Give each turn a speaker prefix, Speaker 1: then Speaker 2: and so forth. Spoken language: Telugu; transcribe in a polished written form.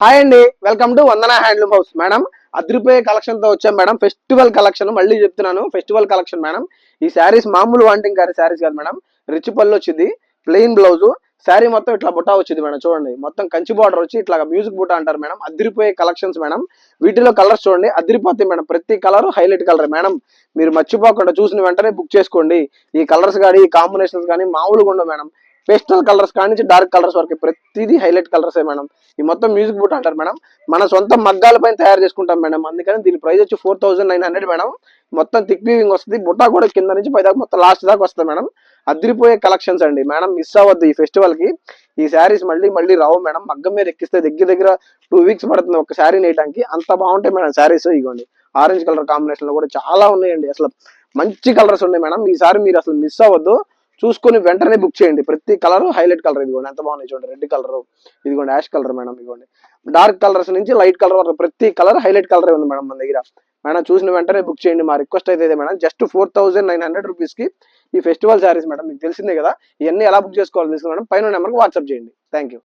Speaker 1: హాయ్ అండి, welcome to Vandana handloom house. Madam అదిరిపోయే కలెక్షన్ తో వచ్చాం మేడం. ఫెస్టివల్ కలెక్షన్, మళ్ళీ చెప్తున్నాను ఫెస్టివల్ కలెక్షన్ మేడం. ఈ శారీస్ మామూలు వాంటింగ్ గారి శారీస్ కాదు మేడం. రిచ్ పళ్ళు వచ్చింది, ప్లెయిన్ బ్లౌజ్, శారీ మొత్తం ఇట్లా బుటా వచ్చింది మేడం. చూడండి, మొత్తం కంచి బార్డర్ వచ్చి ఇట్లా మ్యూజిక్ బుటా అంటారు మేడం. అదిరిపోయే కలెక్షన్స్ మేడం. వీటిలో కలర్స్ చూడండి, అదిరిపోతాయి మేడం. ప్రతి కలర్ హైలైట్ కలర్ మేడం. మీరు మర్చిపోకుండా చూసిన వెంటనే బుక్ చేసుకోండి. ఈ కలర్స్ కానీ, ఈ కాంబినేషన్స్ కానీ మామూలుగా ఉండవు మేడం. పేస్టల్ కలర్స్ కానీ నుంచి డార్క్ కలర్స్ వరకు ప్రతిదీ హైలైట్ కలర్సే మేడం. ఈ మొత్తం మ్యూజిక్ బూట్ అంటారు మేడం. మన సొంత మగ్గాల పైన తయారు చేసుకుంటాం మేడం. అందుకని దీని ప్రైస్ వచ్చి 4900 మేడం. మొత్తం థిక్ వీవింగ్ వస్తుంది, బుట్టా కూడా కింద నుంచి పై దాకా మొత్తం లాస్ట్ దాకా వస్తుంది మేడం. అదిరిపోయే కలెక్షన్స్ అండి మేడం. మిస్ అవ్వద్దు ఈ ఫెస్టివల్ కి. ఈ శారీస్ మళ్ళీ మళ్ళీ రావు మేడం. మగ్గం మీద ఎక్కిస్తే దగ్గర దగ్గర 2 వీక్స్ పడుతుంది ఒక శారీ నేయడానికి. అంత బాగుంటాయి మేడం శారీస్. ఇగోండి, ఆరెంజ్ కలర్ కాంబినేషన్ లో కూడా చాలా ఉన్నాయండి. అసలు మంచి కలర్స్ ఉన్నాయి మేడం. ఈసారి మీరు అసలు మిస్ అవ్వద్దు, చూసుకొని వెంటనే బుక్ చేయండి. ప్రతి కలర్ హైలైట్ కలర్. ఇదిగోండి ఎంత బాగున్నాయి చూడండి. రెడ్ కలర్, ఇదిగోండి యాష్ కలర్ మేడం. ఇదిగోండి డార్క్ కలర్స్ నుంచి లైట్ కలర్ వరకు ప్రతి కలర్ హైలైట్ కలర్ ఉంది మేడం మన దగ్గర. మేడం చూసిన వెంటనే బుక్ చేయండి. మా రిక్వెస్ట్ అయితే మేడం, జస్ట్ 4900 రూపీస్ కి ఈ ఫెస్టివల్ శారీస్ మేడం. మీకు తెలిసిందే కదా, ఇవన్నీ ఎలా బుక్ చేసుకోవాలో తెలుసు మేడం. పైన నెంబర్కి వాట్సాప్ చేయండి. Thank you.